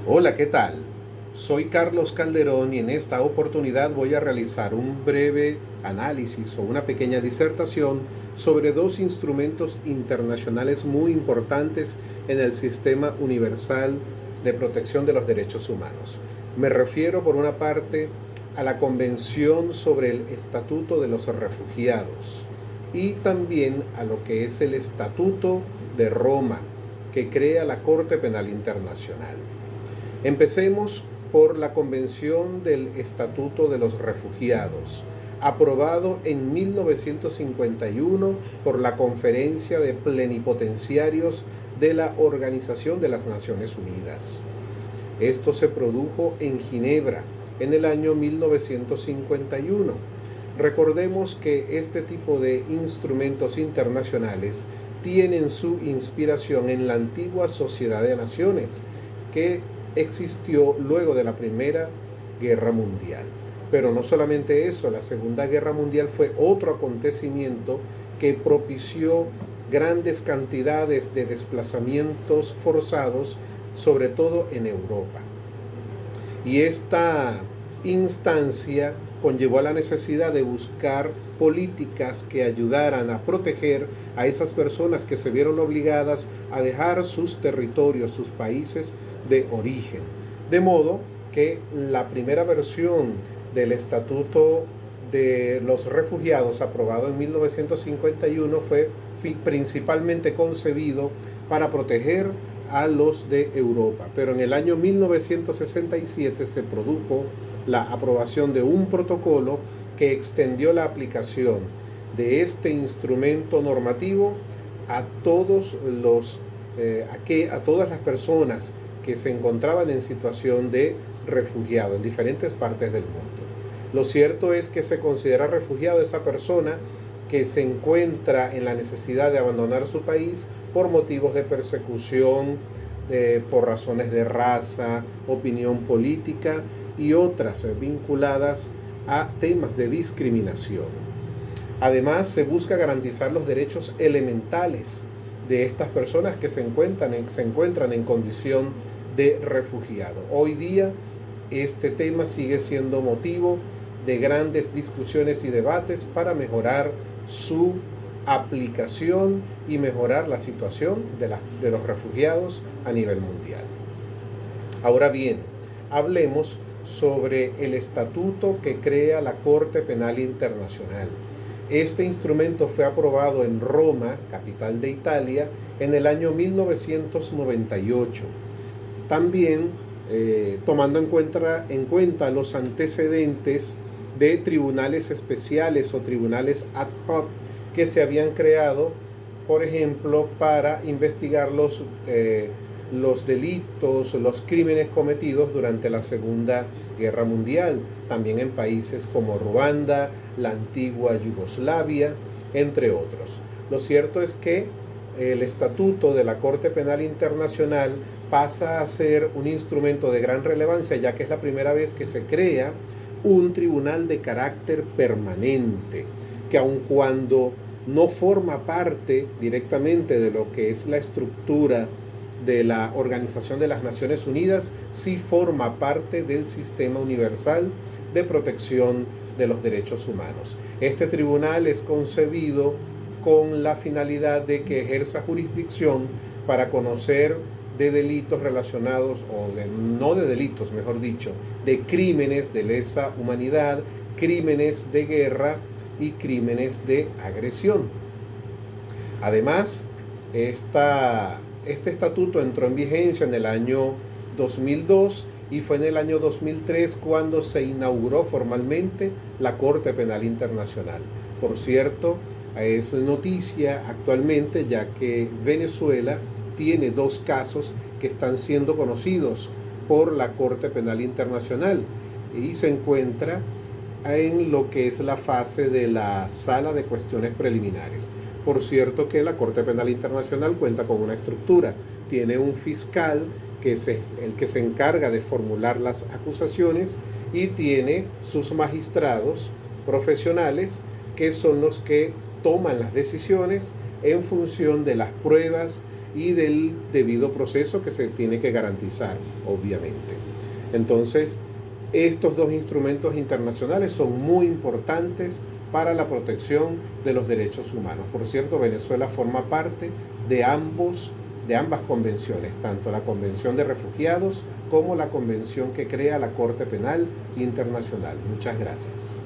Hola, ¿qué tal? Soy Carlos Calderón y en esta oportunidad voy a realizar un breve análisis o una pequeña disertación sobre dos instrumentos internacionales muy importantes en el sistema universal de protección de los derechos humanos. Me refiero por una parte a la Convención sobre el Estatuto de los Refugiados y también a lo que es el Estatuto de Roma, que crea la Corte Penal Internacional. Empecemos por la Convención del Estatuto de los Refugiados, aprobado en 1951 por la Conferencia de Plenipotenciarios de la Organización de las Naciones Unidas. Esto se produjo en Ginebra en el año 1951. Recordemos que este tipo de instrumentos internacionales tienen su inspiración en la antigua Sociedad de Naciones, que existió luego de la Primera Guerra Mundial. Pero no solamente eso, la Segunda Guerra Mundial fue otro acontecimiento que propició grandes cantidades de desplazamientos forzados, sobre todo en Europa. Y esta instancia conllevó a la necesidad de buscar políticas que ayudaran a proteger a esas personas que se vieron obligadas a dejar sus territorios, sus países de origen. De modo que la primera versión del Estatuto de los Refugiados, aprobado en 1951, fue principalmente concebido para proteger a los de Europa. Pero en el año 1967 se produjo la aprobación de un protocolo que extendió la aplicación de este instrumento normativo a todos a todas las personas que se encontraban en situación de refugiado en diferentes partes del mundo. Lo cierto es que se considera refugiado esa persona que se encuentra en la necesidad de abandonar su país por motivos de persecución, por razones de raza, opinión política y otras vinculadas a temas de discriminación. Además, se busca garantizar los derechos elementales de estas personas que se encuentran en condición de refugiado. Hoy día, este tema sigue siendo motivo de grandes discusiones y debates para mejorar su aplicación y mejorar la situación de los refugiados a nivel mundial. Ahora bien, hablemos sobre el estatuto que crea la Corte Penal Internacional. Este instrumento fue aprobado en Roma, capital de Italia, en el año 1998. También tomando en cuenta los antecedentes de tribunales especiales o tribunales ad hoc que se habían creado, por ejemplo, para investigar los delitos, los crímenes cometidos durante la Segunda Guerra Mundial, también en países como Ruanda, la antigua Yugoslavia, entre otros. Lo cierto es que el Estatuto de la Corte Penal Internacional pasa a ser un instrumento de gran relevancia, ya que es la primera vez que se crea un tribunal de carácter permanente, que aun cuando no forma parte directamente de lo que es la estructura de la Organización de las Naciones Unidas, sí forma parte del sistema universal de protección de los derechos humanos. Este tribunal es concebido con la finalidad de que ejerza jurisdicción para conocer de delitos relacionados, no de delitos, mejor dicho, de crímenes de lesa humanidad, crímenes de guerra y crímenes de agresión. Además, este estatuto entró en vigencia en el año 2002 y fue en el año 2003 cuando se inauguró formalmente la Corte Penal Internacional. Por cierto, es noticia actualmente, ya que Venezuela tiene dos casos que están siendo conocidos por la Corte Penal Internacional y se encuentra en lo que es la fase de la sala de cuestiones preliminares. Por cierto que la Corte Penal Internacional cuenta con una estructura, tiene un fiscal que es el que se encarga de formular las acusaciones y tiene sus magistrados profesionales que son los que toman las decisiones en función de las pruebas y del debido proceso que se tiene que garantizar, obviamente. Entonces, estos dos instrumentos internacionales son muy importantes para la protección de los derechos humanos. Por cierto, Venezuela forma parte de ambas convenciones, tanto la Convención de Refugiados como la convención que crea la Corte Penal Internacional. Muchas gracias.